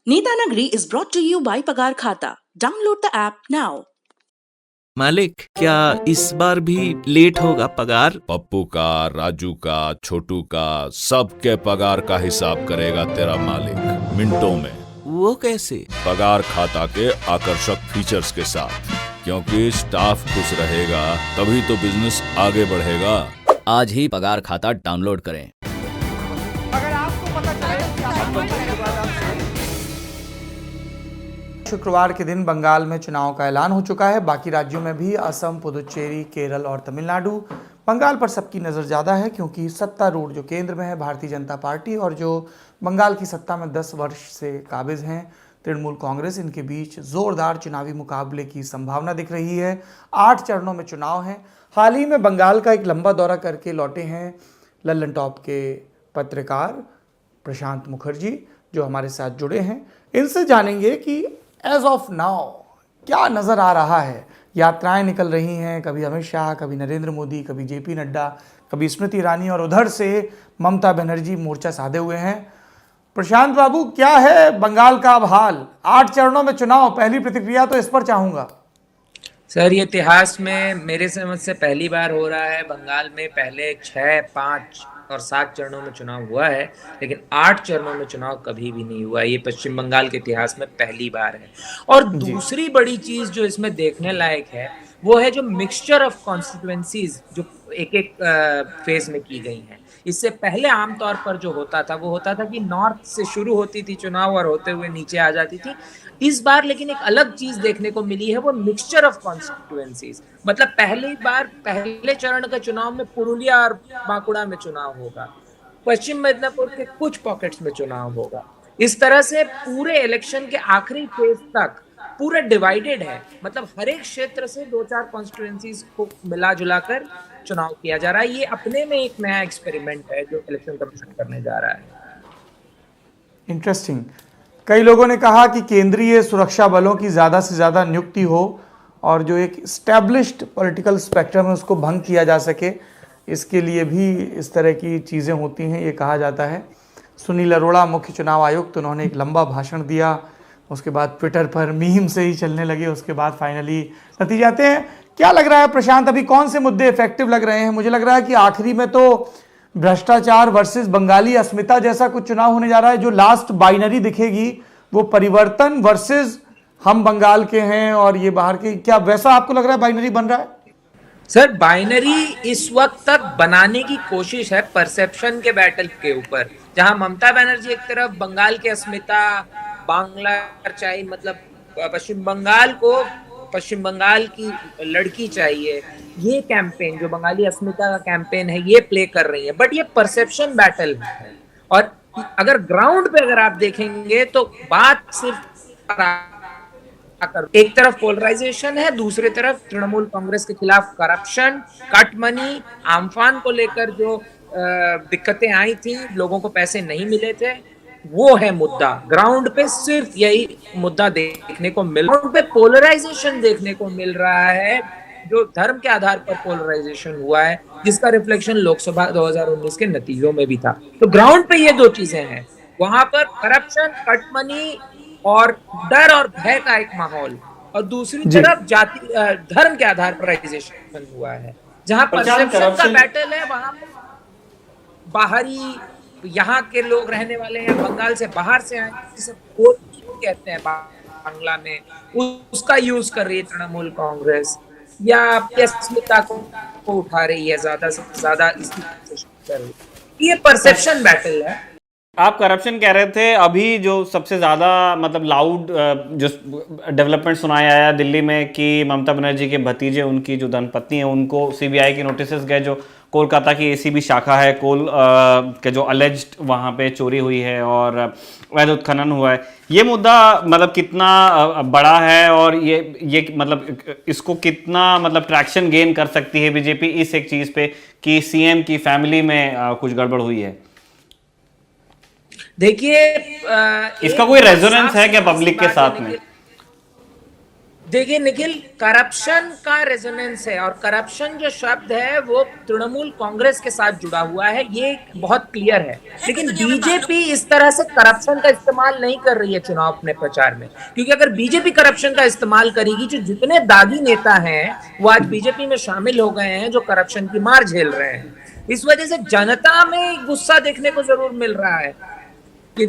Netanagri is brought to you by Pagar Khata. Download the app now. मालिक, क्या इस बार भी लेट होगा पगार? पप्पू का, राजू का, छोटू का, सबके पगार का हिसाब करेगा तेरा मालिक मिनटों में। वो कैसे? पगार खाता के आकर्षक फीचर्स के साथ, क्योंकि स्टाफ खुश रहेगा तभी तो बिजनेस आगे बढ़ेगा। आज ही पगार खाता डाउनलोड करें। शुक्रवार के दिन बंगाल में चुनाव का ऐलान हो चुका है। बाकी राज्यों में भी असम, पुदुचेरी, केरल और तमिलनाडु। बंगाल पर सबकी नज़र ज़्यादा है क्योंकि सत्तारूढ़ जो केंद्र में है भारतीय जनता पार्टी और जो बंगाल की सत्ता में 10 वर्ष से काबिज हैं तृणमूल कांग्रेस, इनके बीच ज़ोरदार चुनावी मुकाबले की संभावना दिख रही है। 8 चरणों में चुनाव हैं। हाल ही में बंगाल का एक लंबा दौरा करके लौटे हैं लल्लन टॉप के पत्रकार प्रशांत मुखर्जी, जो हमारे साथ जुड़े हैं। इनसे जानेंगे कि एज ऑफ नाउ क्या नज़र आ रहा है। यात्राएं निकल रही हैं, कभी अमित शाह, कभी नरेंद्र मोदी, कभी जेपी नड्डा, कभी स्मृति ईरानी, और उधर से ममता बनर्जी मोर्चा साधे हुए हैं। प्रशांत बाबू, क्या है बंगाल का अब हाल? 8 चरणों में चुनाव, पहली प्रतिक्रिया तो इस पर चाहूँगा। सर, ये इतिहास में मेरे समझ से पहली बार हो रहा है। बंगाल में पहले 6, 5 और 7 चरणों में चुनाव हुआ है, लेकिन 8 चरणों में चुनाव कभी भी नहीं हुआ। ये पश्चिम बंगाल के इतिहास में पहली बार है। और दूसरी बड़ी चीज जो इसमें देखने लायक है वो है जो मिक्सचर ऑफ कॉन्स्टिट्यूएंसीज जो एक एक फेज में की गई हैं। इससे पहले आमतौर पर जो होता था वो होता था कि नॉर्थ से शुरू होती थी चुनाव और होते हुए नीचे आ जाती थी। इस बार लेकिन एक अलग चीज देखने को मिली है, वो मिक्सचर ऑफ कॉन्स्टिट्यूएंसीज। मतलब पहली बार पहले चरण का चुनाव में पुरुलिया और बांकुड़ा में चुनाव होगा, पश्चिम मिदनापुर के कुछ पॉकेट्स में चुनाव होगा। इस तरह से पूरे इलेक्शन के आखिरी फेज तक पूरा डिवाइडेड है। मतलब हर एक क्षेत्र से 2-4 कॉन्स्टिट्यूएंसीज को मिला जुला कर चुनाव किया जा रहा है। ये अपने में एक नया एक्सपेरिमेंट है जो इलेक्शन कमीशन करने जा रहा है। इंटरेस्टिंग। कई लोगों ने कहा कि केंद्रीय सुरक्षा बलों की ज़्यादा से ज़्यादा नियुक्ति हो और जो एक स्टैब्लिश्ड पॉलिटिकल स्पेक्ट्रम है उसको भंग किया जा सके, इसके लिए भी इस तरह की चीज़ें होती हैं, ये कहा जाता है। सुनील अरोड़ा मुख्य चुनाव आयुक्त, उन्होंने एक लंबा भाषण दिया, उसके बाद ट्विटर पर मीम से ही चलने लगे, उसके बाद फाइनली नतीजे आते हैं। क्या लग रहा है प्रशांत, अभी कौन से मुद्दे इफेक्टिव लग रहे हैं? मुझे लग रहा है कि आखिरी में तो भ्रष्टाचार वर्सेस बंगाली अस्मिता जैसा कुछ चुनाव होने जा रहा है। जो लास्ट बाइनरी दिखेगी वो परिवर्तन वर्सेस हम बंगाल के हैं और ये बाहर के, क्या वैसा आपको लग रहा है बाइनरी बन रहा है? सर, बाइनरी इस वक्त तक बनाने की कोशिश है परसेप्शन के बैटल के ऊपर, जहां ममता बनर्जी एक तरफ बंगाल की अस्मिता, बांग्ला चाहिए, मतलब पश्चिम बंगाल को पश्चिम बंगाल की लड़की चाहिए, ये कैंपेन जो बंगाली अस्मिता का कैंपेन है ये प्ले कर रही है। बट ये परसेप्शन बैटल है, और अगर ग्राउंड पे अगर आप देखेंगे तो बात सिर्फ एक तरफ पोलराइजेशन है, दूसरी तरफ तृणमूल कांग्रेस के खिलाफ करप्शन, कट मनी, आम्फान को लेकर जो दिक्कतें आई थी, लोगों को पैसे नहीं मिले थे, वो है मुद्दा। ग्राउंड पे सिर्फ यही मुद्दा देखने को मिल रहा है। ग्राउंड पे पोलराइजेशन देखने को मिल रहा है, जो धर्म के आधार पर पोलराइजेशन हुआ है, जिसका रिफ्लेक्शन लोकसभा 2019 के नतीजों में भी था। तो ग्राउंड पे ये दो चीजें हैं, वहां पर करप्शन, कट मनी और डर और भय का एक माहौल, और दूसरी तरफ जाति धर्म के आधार पर पोलराइजेशन हुआ है। जहां परसेप्शन का बैटल है वहां पर बाहरी यहाँ के लोग रहने वाले हैं, बंगाल से बाहर से आए, जिसे कहते हैं बांग्ला में, उसका यूज कर रही है तृणमूल कांग्रेस, या अस्मिता को उठा रही है, ज्यादा से ज्यादा इसकी कोशिश कर रही है। ये परसेप्शन बैटल है। आप करप्शन कह रहे थे, अभी जो सबसे ज़्यादा मतलब लाउड जो डेवलपमेंट सुनाया आया दिल्ली में कि ममता बनर्जी के भतीजे, उनकी जो धर्मपत्नी है, उनको सीबीआई के नोटिसेस गए, जो कोलकाता की एसीबी शाखा है के जो अलेज्ड वहाँ पे चोरी हुई है और अवैध उत्खनन हुआ है। ये मुद्दा मतलब कितना बड़ा है और ये मतलब इसको कितना मतलब ट्रैक्शन गेन कर सकती है बीजेपी इस एक चीज़ पे कि सीएम की फैमिली में कुछ गड़बड़ हुई है? देखिए, इसका कोई रेजोनेंस है क्या पब्लिक के साथ में? देखिए निखिल, करप्शन का रेजोनेंस है, और करप्शन जो शब्द है वो तृणमूल कांग्रेस के साथ जुड़ा हुआ है, ये बहुत क्लियर है। लेकिन बीजेपी इस तरह से करप्शन का इस्तेमाल नहीं कर रही है चुनाव अपने प्रचार में, क्योंकि अगर बीजेपी करप्शन का इस्तेमाल करेगी, जो जितने दागी नेता हैं वो आज बीजेपी में शामिल हो गए हैं जो करप्शन की मार झेल रहे हैं, इस वजह से जनता में गुस्सा देखने को जरूर मिल रहा है कि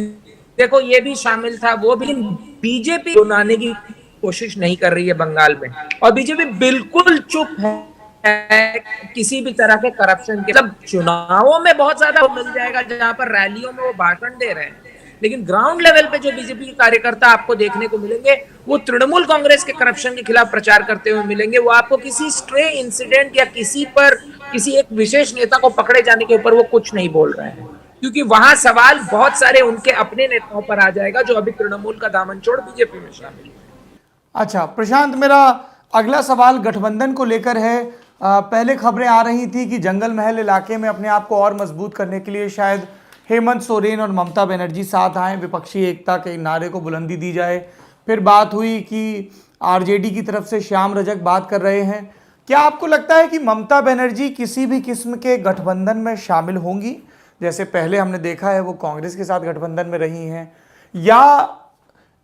देखो ये भी शामिल था, वो भी। बीजेपी बनाने की कोशिश नहीं कर रही है बंगाल में, और बीजेपी बिल्कुल चुप है किसी भी तरह के करप्शन के। मतलब चुनावों में बहुत ज्यादा मिल जाएगा जहां पर रैलियों में वो भाषण दे रहे हैं, लेकिन ग्राउंड लेवल पे जो बीजेपी के कार्यकर्ता आपको देखने को मिलेंगे वो तृणमूल कांग्रेस के करप्शन के खिलाफ प्रचार करते हुए मिलेंगे। वो आपको किसी स्ट्रे इंसिडेंट या किसी एक विशेष नेता को पकड़े जाने के ऊपर वो कुछ नहीं बोल रहे हैं, क्योंकि वहां सवाल बहुत सारे उनके अपने नेताओं पर आ जाएगा जो अभी तृणमूल का दामन छोड़ बीजेपी में शामिल है। अच्छा प्रशांत, मेरा अगला सवाल गठबंधन को लेकर है। पहले खबरें आ रही थी कि जंगल महल इलाके में अपने आप को और मजबूत करने के लिए शायद हेमंत सोरेन और ममता बनर्जी साथ आए, विपक्षी एकता के नारे को बुलंदी दी जाए। फिर बात हुई कि आरजेडी की तरफ से श्याम रजक बात कर रहे हैं। क्या आपको लगता है कि ममता बनर्जी किसी भी किस्म के गठबंधन में शामिल होंगी, जैसे पहले हमने देखा है वो कांग्रेस के साथ गठबंधन में रही हैं, या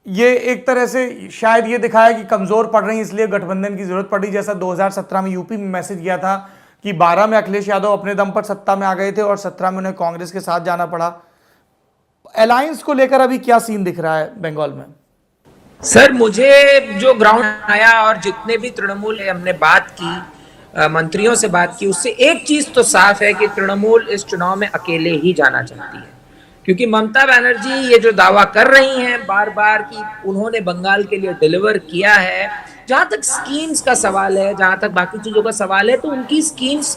ये एक तरह से शायद ये दिखाया कि कमज़ोर पड़ रही इसलिए गठबंधन की ज़रूरत पड़ी, जैसा 2017 में यूपी में मैसेज किया था कि 12 में अखिलेश यादव अपने दम पर सत्ता में आ गए थे और 17 में उन्हें कांग्रेस के साथ जाना पड़ा। अलायंस को लेकर अभी क्या सीन दिख रहा है बंगाल में? सर, मुझे जो ग्राउंड आया और जितने भी तृणमूल हमने बात की, मंत्रियों से बात की, उससे एक चीज तो साफ है कि तृणमूल इस चुनाव में अकेले ही जाना चाहती है, क्योंकि ममता बनर्जी ये जो दावा कर रही हैं बार बार कि उन्होंने बंगाल के लिए डिलीवर किया है, जहां तक स्कीम्स का सवाल है, जहां तक बाकी चीजों का सवाल है, तो उनकी स्कीम्स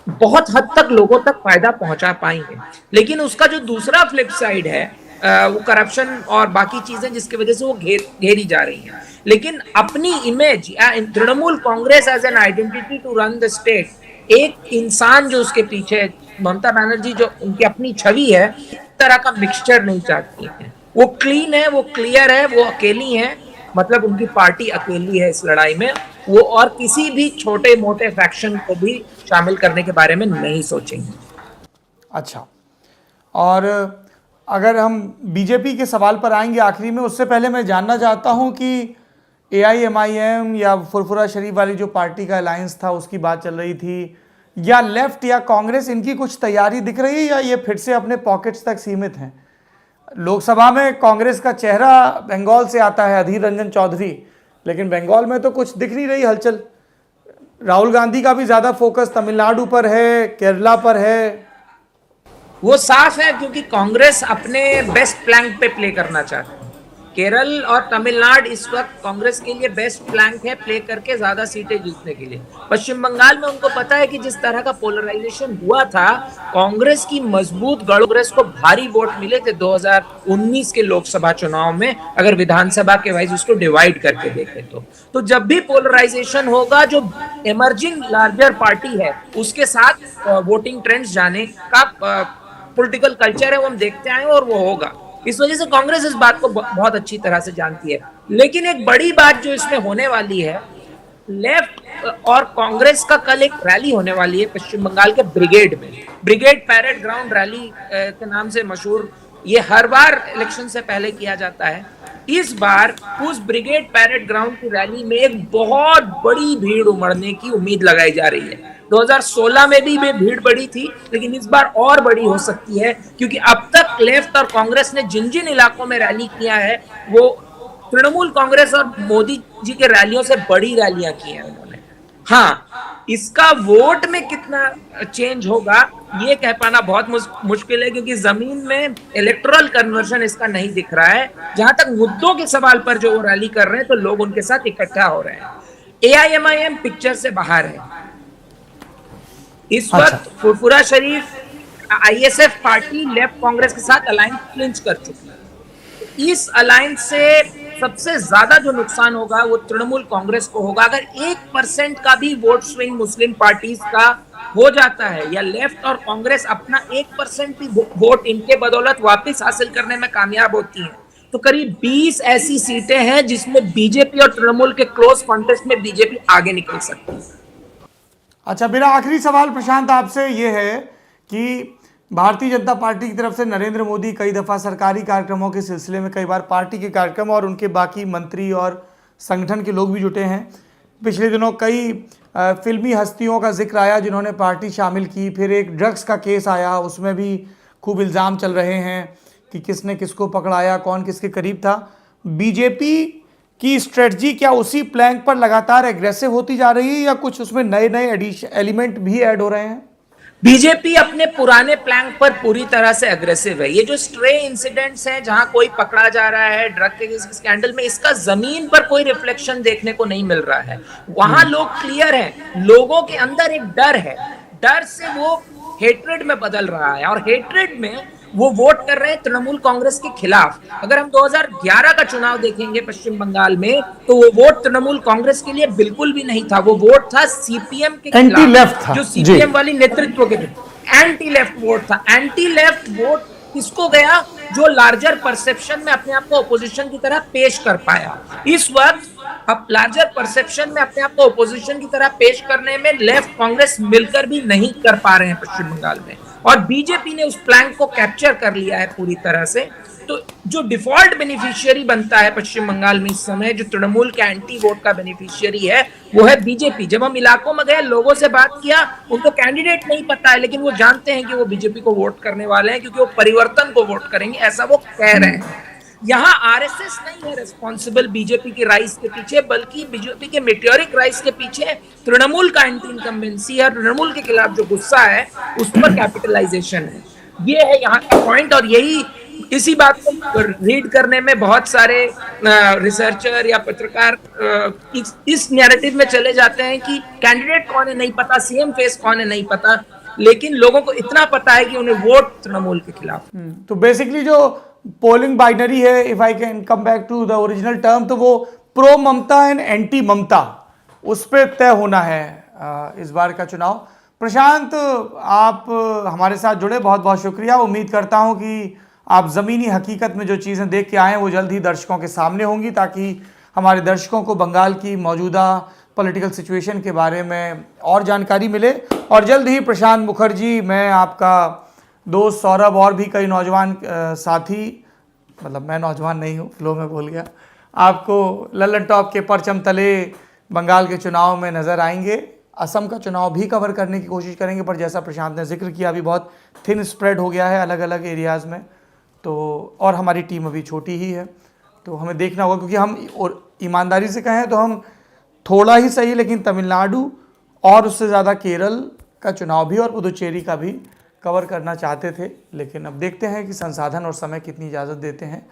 बहुत हद तक लोगों तक फायदा पहुंचा पाई है। लेकिन उसका जो दूसरा फ्लिप साइड है वो करप्शन और बाकी चीजें, जिसकी वजह से वो घेरी जा रही हैं। लेकिन अपनी इमेज या Trinamool Congress as an identity to run the state, एक इंसान जो उसके पीछे, ममता बनर्जी जो उनकी अपनी छवि है, इस तरह का मिक्सचर नहीं चाहती है। वो क्लीन है, वो क्लियर है, वो अकेली है, मतलब उनकी पार्टी अकेली है इस लड़ाई में, वो और किसी भी छोटे मोटे फैक्शन को भी शामिल करने के बारे में नहीं सोचेंगे। अच्छा, और अगर हम बीजेपी के सवाल पर आएंगे आखिरी में, उससे पहले मैं जानना चाहता हूं कि AIMIM या फुरफुरा शरीफ वाली जो पार्टी का अलायंस था उसकी बात चल रही थी, या लेफ्ट या कांग्रेस, इनकी कुछ तैयारी दिख रही है या ये फिर से अपने पॉकेट्स तक सीमित हैं? लोकसभा में कांग्रेस का चेहरा बंगाल से आता है, अधीर रंजन चौधरी, लेकिन बंगाल में तो कुछ दिख नहीं रही हलचल। राहुल गांधी का भी ज़्यादा फोकस तमिलनाडु पर है, केरला पर है। वो साफ है, क्योंकि कांग्रेस अपने बेस्ट फ्लैंक पे प्ले करना चाहती है। केरल और तमिलनाडु इस वक्त कांग्रेस के लिए बेस्ट फ्लैंक है प्ले करके ज्यादा सीटें जीतने के लिए। पश्चिम बंगाल में उनको पता है कि जिस तरह का पोलराइजेशन हुआ था, कांग्रेस की मजबूत कांग्रेस को भारी वोट मिले थे 2019 के लोकसभा चुनाव में, अगर विधानसभा के वाइज उसको डिवाइड करके देखें तो जब भी पोलराइजेशन होगा, जो इमर्जिंग लार्जर पार्टी है उसके साथ वोटिंग ट्रेंड्स जाने का पॉलिटिकल कल्चर है, वो हम देखते आए और वो होगा। इस वजह से कांग्रेस इस बात को बहुत अच्छी तरह से जानती है। लेकिन एक बड़ी बात जो इसमें होने वाली है, लेफ्ट और कांग्रेस का कल एक रैली होने वाली है पश्चिम बंगाल के ब्रिगेड में। ब्रिगेड पैरेड ग्राउंड रैली के नाम से मशहूर, ये हर बार इलेक्शन से पहले किया जाता है। इस बार उस ब्रिगेड पैरेड ग्राउंड की रैली में एक बहुत बड़ी भीड़ उमड़ने की उम्मीद लगाई जा रही है। 2016 में भी भीड़ बड़ी थी, लेकिन इस बार और बड़ी हो सकती है, क्योंकि अब तक लेफ्ट और कांग्रेस ने जिन जिन इलाकों में रैली किया है, वो तृणमूल कांग्रेस और मोदी जी के रैलियों से बड़ी रैलियां की हैं उन्होंने। हाँ, इसका वोट में कितना चेंज होगा ये कह पाना बहुत मुश्किल है, क्योंकि जमीन में इलेक्टोरल कन्वर्जन इसका नहीं दिख रहा है। जहां तक मुद्दों के सवाल पर जो वो रैली कर रहे हैं, तो लोग उनके साथ इकट्ठा हो रहे हैं। AIMIM पिक्चर से बाहर है इस वक्त। फुरफुरा शरीफ ISF पार्टी लेफ्ट कांग्रेस के साथ अलायंस क्लिंच कर चुकी है। इस अलायंस से सबसे ज्यादा जो नुकसान होगा वो तृणमूल कांग्रेस को होगा। अगर 1% का भी वोट स्विंग मुस्लिम पार्टीज का हो जाता है, या लेफ्ट और कांग्रेस अपना 1% भी वोट इनके बदौलत वापस हासिल करने में कामयाब होती है, तो करीब 20 ऐसी सीटें हैं जिसमें बीजेपी और तृणमूल के क्लोज कॉन्टेस्ट में बीजेपी आगे निकल सकती है। अच्छा, मेरा आखिरी सवाल प्रशांत आपसे ये है कि भारतीय जनता पार्टी की तरफ से नरेंद्र मोदी कई दफ़ा सरकारी कार्यक्रमों के सिलसिले में कई बार पार्टी के कार्यक्रम और उनके बाकी मंत्री और संगठन के लोग भी जुटे हैं। पिछले दिनों कई फिल्मी हस्तियों का जिक्र आया जिन्होंने पार्टी शामिल की। फिर एक ड्रग्स का केस आया, उसमें भी खूब इल्ज़ाम चल रहे हैं कि किसने किसको पकड़ाया, कौन किसके करीब था। बीजेपी की स्ट्रेटजी क्या उसी प्लैंक पर लगातार एग्रेसिव होती जा रही है या कुछ उसमें नए नए एलिमेंट भी ऐड हो रहे हैं? बीजेपी अपने पुराने प्लान पर पूरी तरह से अग्रेसिव है। ये जो स्ट्रे इंसिडेंट्स हैं जहां कोई पकड़ा जा रहा है ड्रग के स्कैंडल में, इसका जमीन पर कोई रिफ्लेक्शन देखने को नहीं मिल रहा है। वहां लोग क्लियर हैं, लोगों के अंदर एक डर है, डर से वो हेट्रेड में बदल रहा है और हेट्रेड में वो वोट कर रहे हैं तृणमूल कांग्रेस के खिलाफ। अगर हम 2011 का चुनाव देखेंगे पश्चिम बंगाल में, तो वो वोट तृणमूल कांग्रेस के लिए बिल्कुल भी नहीं था, वो वोट था सीपीएम के खिलाफ, एंटी लेफ्ट था, जो सीपीएम वाली नेतृत्व के एंटी लेफ्ट वोट था। एंटी लेफ्ट वोट किसको गया? जो लार्जर परसेप्शन में अपने आप को ओपोजिशन की तरह पेश कर पाया। इस वक्त अब लार्जर परसेप्शन में अपने आप को ओपोजिशन की तरह पेश करने में लेफ्ट कांग्रेस मिलकर भी नहीं कर पा रहे हैं पश्चिम बंगाल में, और बीजेपी ने उस प्लान को कैप्चर कर लिया है पूरी तरह से। तो जो डिफॉल्ट बेनिफिशियरी बनता है पश्चिम बंगाल में इस समय, जो तृणमूल के एंटी वोट का बेनिफिशियरी है, वो है बीजेपी। जब हम इलाकों में गए, लोगों से बात किया, उनको कैंडिडेट नहीं पता है, लेकिन वो जानते हैं कि वो बीजेपी को वोट करने वाले हैं क्योंकि वो परिवर्तन को वोट करेंगे, ऐसा वो कह रहे हैं। यहाँ आरएसएस नहीं है रिस्पॉन्सिबल बीजेपी की राइज के पीछे, बल्कि बीजेपी के मेटियोरिक राइज के पीछे तृणमूल का एंटी इनकम्बेंसी है, तृणमूल के खिलाफ जो गुस्सा है उस पर कैपिटलाइजेशन है। ये है यहाँ का पॉइंट, और यही इसी बात को रीड करने में बहुत सारे रिसर्चर या पत्रकार इस नैरेटिव में चले जाते हैं कि कैंडिडेट कौन है नहीं पता, सीएम फेस कौन है नहीं पता, लेकिन लोगों को इतना पता है कि उन्हें वोट तृणमूल के खिलाफ। तो बेसिकली जो पोलिंग बाइनरी है, if I can come back to the original term, तो वो pro Mamata and anti Mamata, उस पर तय होना है इस बार का चुनाव। प्रशांत, आप हमारे साथ जुड़े, बहुत बहुत शुक्रिया। उम्मीद करता हूं कि आप ज़मीनी हकीकत में जो चीज़ें देख के आए हैं वो जल्द ही दर्शकों के सामने होंगी, ताकि हमारे दर्शकों को बंगाल की मौजूदा पॉलिटिकल सिचुएशन के बारे में और जानकारी मिले। और जल्द ही प्रशांत मुखर्जी, मैं, आपका दोस्त सौरभ और भी कई नौजवान साथी, मतलब मैं नौजवान नहीं हूँ, फ्लो में बोल गया, आपको लल्लन टॉप के परचम तले बंगाल के चुनाव में नज़र आएंगे। असम का चुनाव भी कवर करने की कोशिश करेंगे, पर जैसा प्रशांत ने जिक्र किया अभी बहुत थिन स्प्रेड हो गया है अलग अलग एरियाज़ में, तो और हमारी टीम अभी छोटी ही है, तो हमें देखना होगा। क्योंकि हम और ईमानदारी से कहें तो हम थोड़ा ही सही, लेकिन तमिलनाडु और उससे ज़्यादा केरल का चुनाव भी और पुदुचेरी का भी कवर करना चाहते थे, लेकिन अब देखते हैं कि संसाधन और समय कितनी इजाज़त देते हैं।